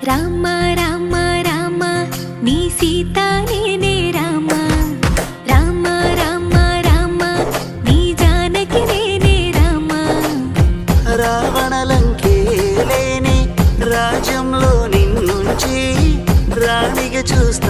రామ రామ రామ నీ సీత నేనే రామ రామ రామ రామ నీ జానకి నేనే రామ రావణలంకే లేని రాజ్యంలో నిన్నుంచి రాణిగా చూస్తా